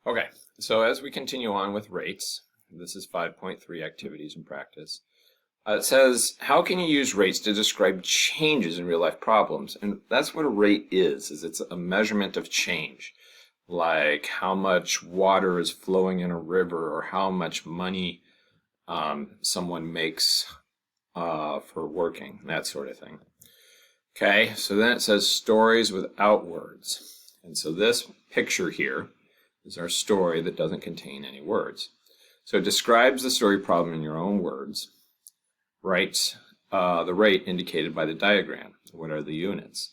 Okay, so as we continue on with rates, this is 5.3 activities and practice. It says, how can you use rates to describe changes in real life problems? And that's what a rate is it's a measurement of change. Like how much water is flowing in a river or how much money someone makes for working, that sort of thing. Okay, so then it says stories without words. And so this picture here is our story that doesn't contain any words. So it describes the story problem in your own words. Writes the rate indicated by the diagram. What are the units?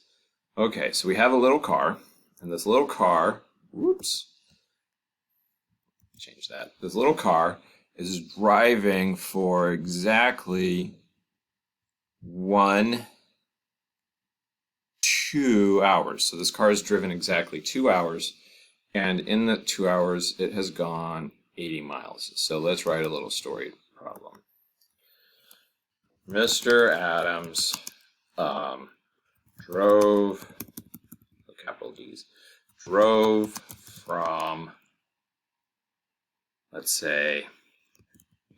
Okay, so we have a little car, and this little car, change that. This little car is driving for exactly 2 hours. So this car is driven exactly 2 hours, and in the 2 hours it has gone 80 miles. So let's write a little story problem. Mr. Adams drove, capital D's, drove from, let's say,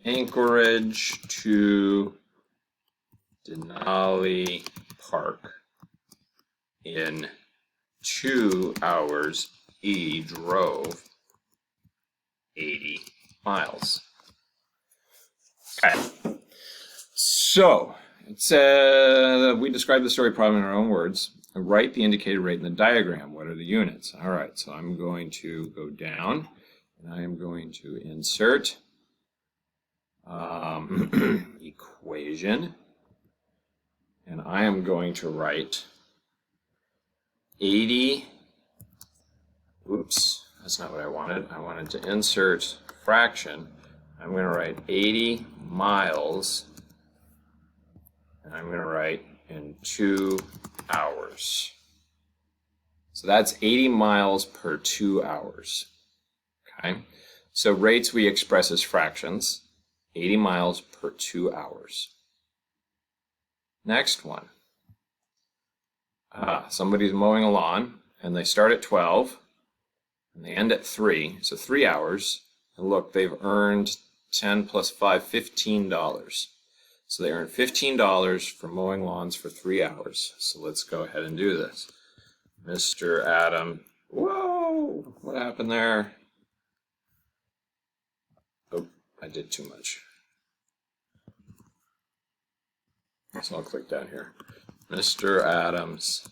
Anchorage to Denali Park in 2 hours. He drove 80 miles. Okay. So, it's, we describe the story problem in our own words. Write the indicated rate in the diagram. What are the units? All right, so I'm going to go down, and I am going to insert equation, and I am going to write 80, that's not what I wanted. I wanted to insert fraction. I'm going to write 80 miles, and I'm going to write in 2 hours. So that's 80 miles per 2 hours. Okay? So rates we express as fractions, 80 miles per 2 hours. Next one. Somebody's mowing a lawn, and they start at 12, and they end at 3, so 3 hours. And look, they've earned 10 plus 5, $15. So they earn $15 for mowing lawns for 3 hours. So let's go ahead and do this. Mr. Adam, whoa, what happened there? Oh, I did too much. So I'll click down here. Mr. Adams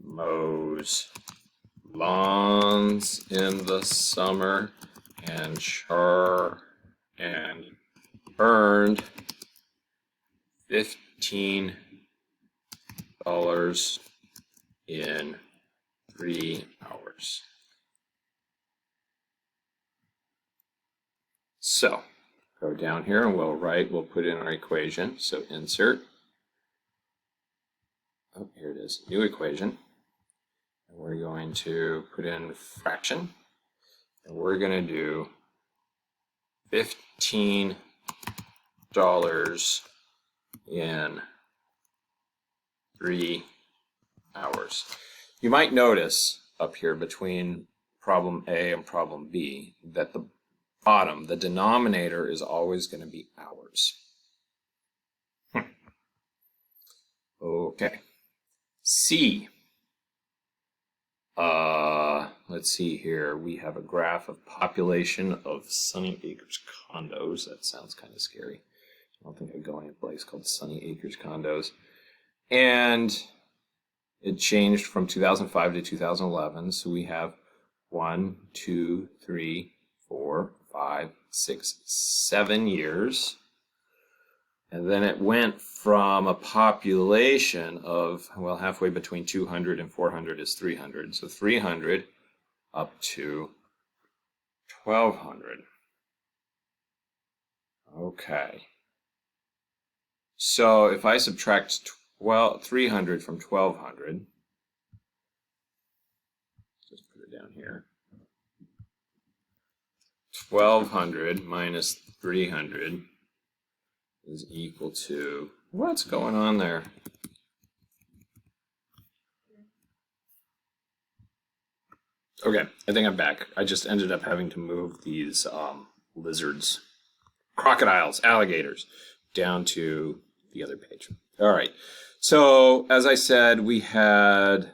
mows lawns in the summer and earned $15 in 3 hours. So go down here and we'll put in our equation. So insert, here it is, new equation. And we're going to put in fraction, and we're going to do $15 in 3 hours. You might notice up here between problem A and problem B that the bottom, the denominator, is always going to be hours. Okay. C. Let's see here. We have a graph of population of Sunny Acres condos. That sounds kind of scary. I don't think I'd go any place called Sunny Acres condos. And it changed from 2005 to 2011. So we have 1, 2, 3, 4, 5, 6, 7 years. And then it went from a population of, well, halfway between 200 and 400 is 300. So 300 up to 1,200. Okay. So if I subtract 300 from 1,200, just put it down here. 1,200 minus 300 is equal to, what's going on there? Okay, I think I'm back. I just ended up having to move these lizards, crocodiles, alligators down to the other page. All right. So as I said, we had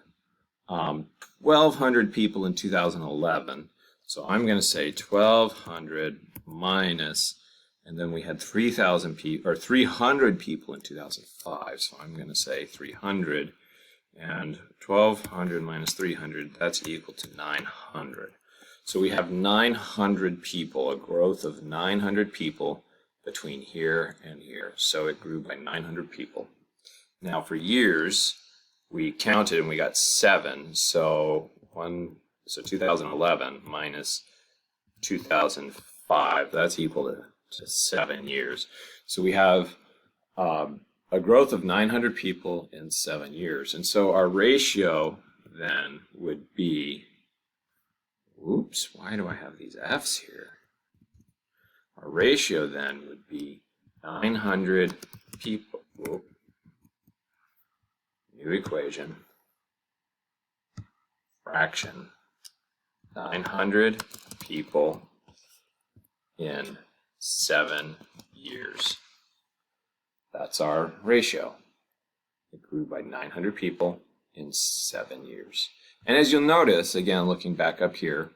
1,200 people in 2011. So I'm going to say 1,200 minus, and then we had 3,000 people or 300 people in 2005. So I'm going to say 300. And 1,200 minus 300, that's equal to 900. So we have 900 people, a growth of 900 people between here and here. So it grew by 900 people. Now for years, we counted and we got 7. So 2011 minus 2005, that's equal to 7 years. So we have a growth of 900 people in 7 years. And so our ratio then would be, oops, why do I have these F's here? Our ratio then would be 900 people, new equation, fraction, 900 people in 7 years. That's our ratio. It grew by 900 people in 7 years. And as you'll notice, again, looking back up here,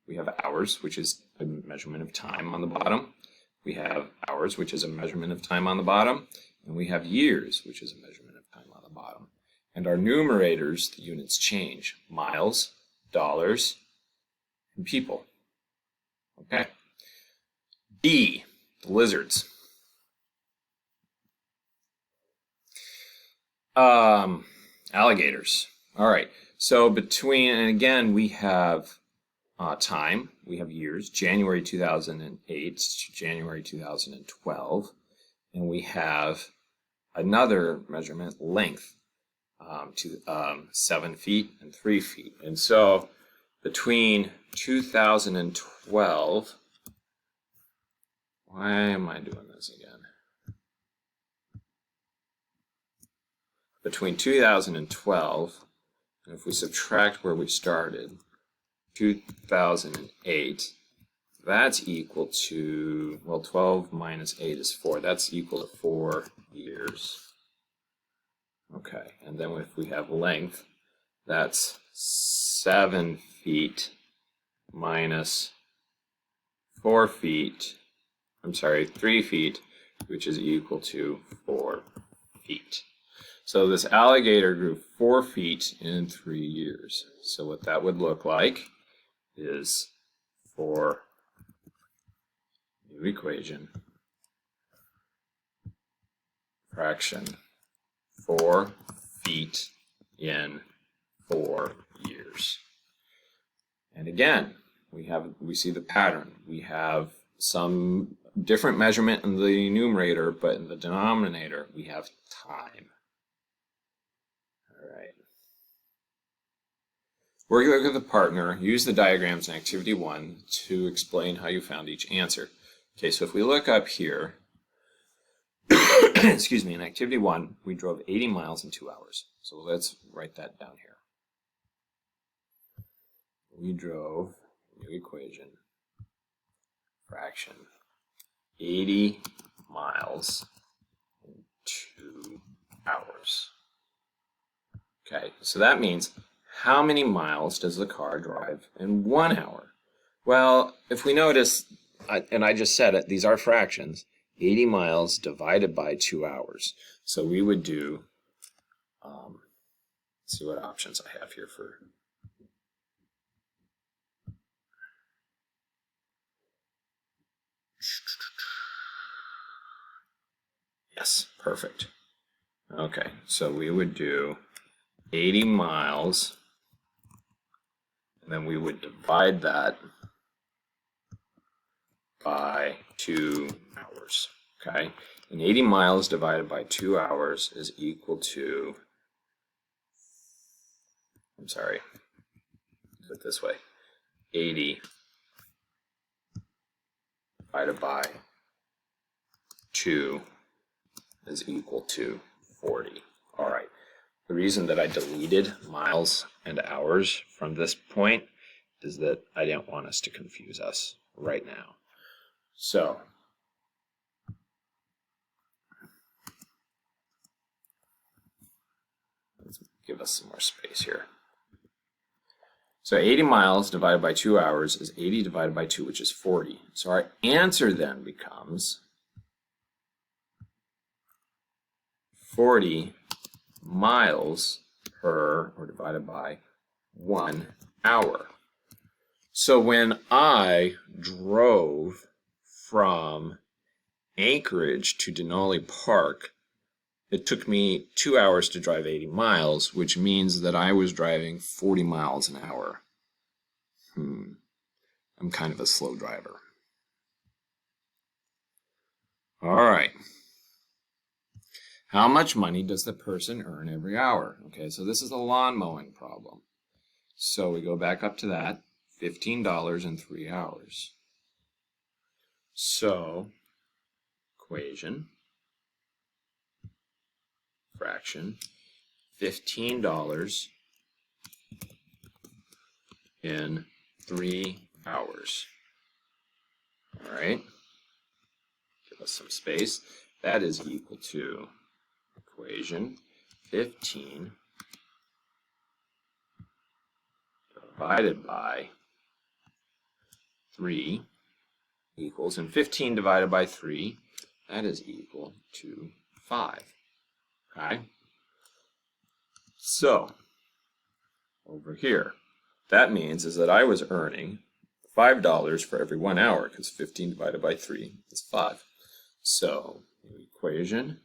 we have hours, which is a measurement of time on the bottom. We have hours, which is a measurement of time on the bottom. And we have years, which is a measurement of time on the bottom. And our numerators, the units change. Miles, dollars, and people. Okay. B, the lizards. Alligators. All right. So between, and again, we have time. We have years, January 2008 to January 2012. And we have another measurement, length, to 7 feet and 3 feet. And so between 2012, why am I doing this again? Between 2012, and if we subtract where we started, 2008, that's equal to, well, 12 minus 8 is 4. That's equal to 4 years. Okay, and then if we have length, that's 7 feet minus 4 feet, I'm sorry, 3 feet, which is equal to 4 feet. So this alligator grew 4 feet in 3 years. So what that would look like is, for new equation, fraction, 4 feet in 4 years. And again, we see the pattern. We have some different measurement in the numerator, but in the denominator we have time. All right. Work with a partner, use the diagrams in activity 1 to explain how you found each answer. Okay, so if we look up here, excuse me, in activity 1, we drove 80 miles in 2 hours. So let's write that down here. We drove, new equation, fraction, 80 miles in 2 hours. Okay, so that means how many miles does the car drive in 1 hour? Well, if we notice, and I just said it, these are fractions, 80 miles divided by 2 hours. So we would do, let's see what options I have here for. Yes, perfect. Okay, so we would do 80 miles, and then we would divide that by 2 hours, okay? And 80 miles divided by 2 hours is equal to, I'm sorry, do it this way, 80 divided by 2 is equal to 40. All right. The reason that I deleted miles and hours from this point is that I didn't want us to confuse us right now. So let's give us some more space here. So 80 miles divided by 2 hours is 80 divided by 2, which is 40. So our answer then becomes 40 miles per, or divided by 1 hour. So when I drove from Anchorage to Denali Park, it took me 2 hours to drive 80 miles, which means that I was driving 40 miles an hour. I'm kind of a slow driver. All right. How much money does the person earn every hour? Okay, so this is a lawn mowing problem. So we go back up to that, $15 in 3 hours. So, equation, fraction, $15 in 3 hours. All right, give us some space. That is equal to equation 15 divided by 3 equals, and 15 divided by 3, that is equal to 5. Okay? So, over here, that means is that I was earning $5 for every 1 hour, because 15 divided by 3 is 5. So, equation,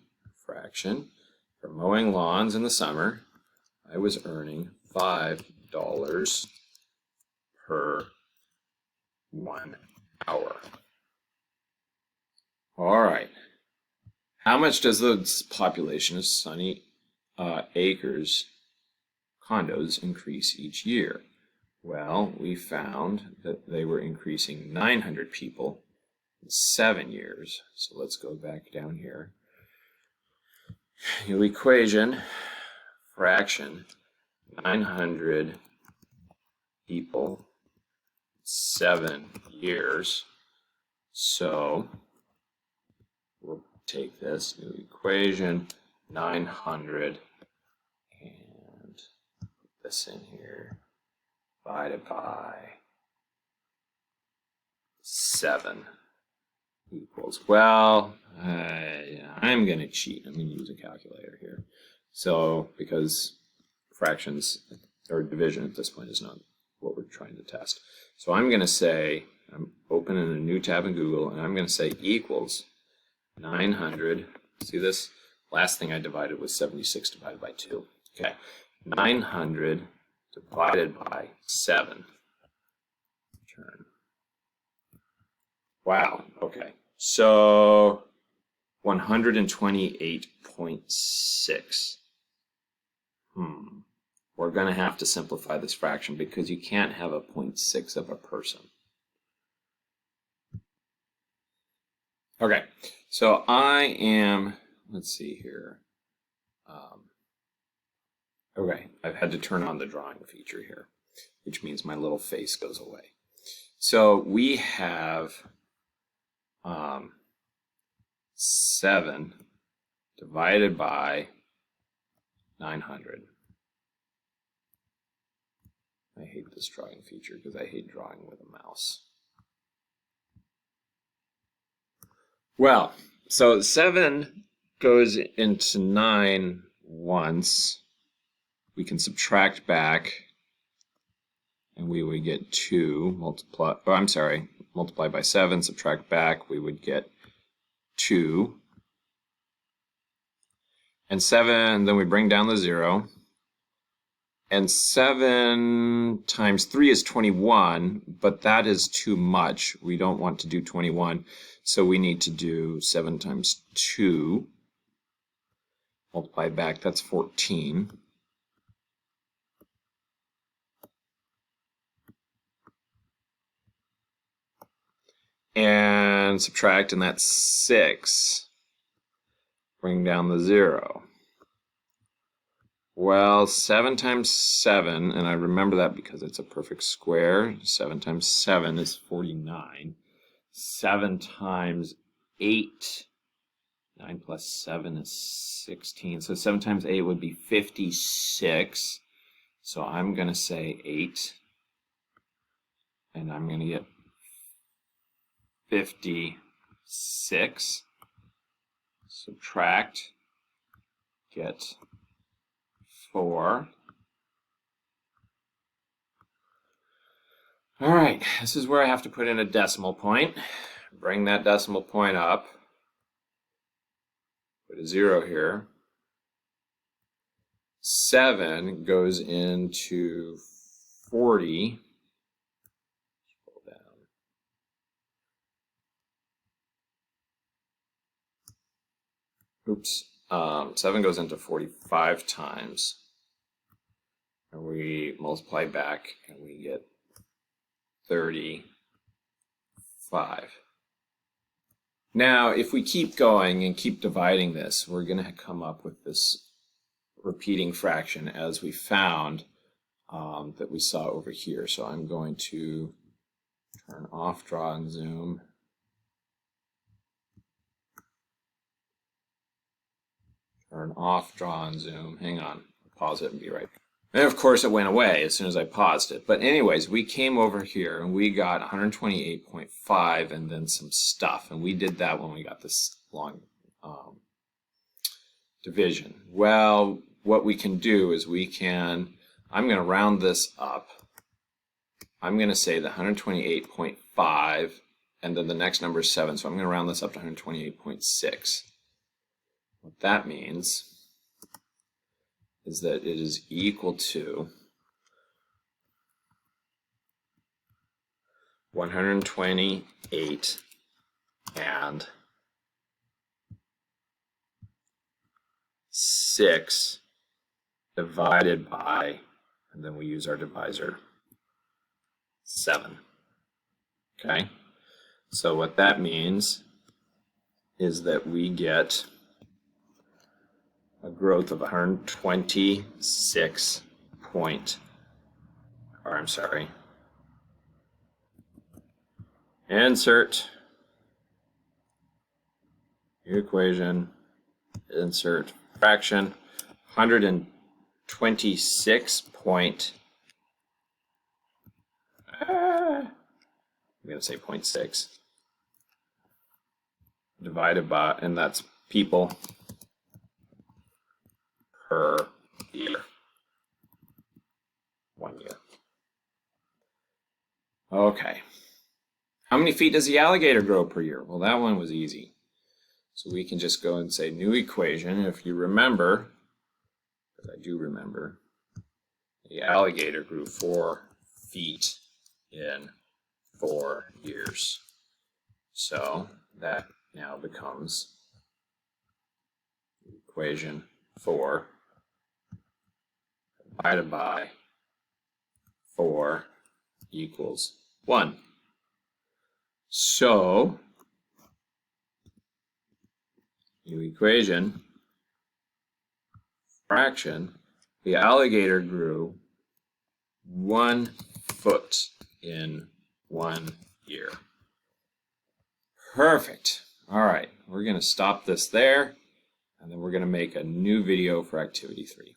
fraction, for mowing lawns in the summer, I was earning $5 per 1 hour. All right. How much does the population of Sunny Acres condos increase each year? Well, we found that they were increasing 900 people in 7 years. So let's go back down here. New equation, fraction, 900 people, 7 years. So we'll take this new equation, 900, and put this in here, divided by 7 equals, well, I'm going to cheat. I'm going to use a calculator here. So, because fractions or division at this point is not what we're trying to test. So I'm going to say, I'm opening a new tab in Google, and I'm going to say equals 900. See this? Last thing I divided was 76 divided by 2. Okay. 900 divided by 7. Turn. Wow. Okay. So 128.6. We're going to have to simplify this fraction because you can't have a 0.6 of a person. Okay, so I am, let's see here. Okay, I've had to turn on the drawing feature here, which means my little face goes away. So we have 7 divided by 900. I hate this drawing feature because I hate drawing with a mouse. Well, so 7 goes into 9 once. We can subtract back, and we would get 2 multiply. Oh, I'm sorry. Multiply by 7, subtract back, we would get 2. And 7, then we bring down the 0. And 7 times 3 is 21, but that is too much. We don't want to do 21, so we need to do 7 times 2. Multiply back, that's 14. And subtract, and that's 6. Bring down the 0. Well, 7 times 7, and I remember that because it's a perfect square. 7 times 7 is 49. 7 times 8, 9 plus 7 is 16. So 7 times 8 would be 56. So I'm going to say 8. And I'm going to get 56. Subtract. Get 4. All right, this is where I have to put in a decimal point. Bring that decimal point up. Put a 0 here. 7 goes into 40. Scroll down. Oops. 7 goes into 45 times. And we multiply back and we get 35. Now, if we keep going and keep dividing this, we're going to come up with this repeating fraction as we found that we saw over here. So I'm going to turn off draw and zoom. Turn off draw and zoom. Hang on. Pause it and be right back. And of course it went away as soon as I paused it. But anyways, we came over here and we got 128.5 and then some stuff. And we did that when we got this long division. Well, what we can do is I'm going to round this up. I'm going to say the 128.5 and then the next number is 7. So I'm going to round this up to 128.6. What that means is that it is equal to 128 and 6 divided by, and then we use our divisor, 7. Okay? So what that means is that we get a growth of 126 insert new equation, insert fraction, 126 point, I'm going to say 0.6, divided by, and that's people per year. 1 year. Okay. How many feet does the alligator grow per year? Well, that one was easy. So we can just go and say new equation. If you remember, because I do remember, the alligator grew 4 feet in 4 years. So that now becomes equation 4 divided by 4 equals 1. So, new equation, fraction, the alligator grew 1 foot in 1 year. Perfect. All right, we're going to stop this there, and then we're going to make a new video for activity 3.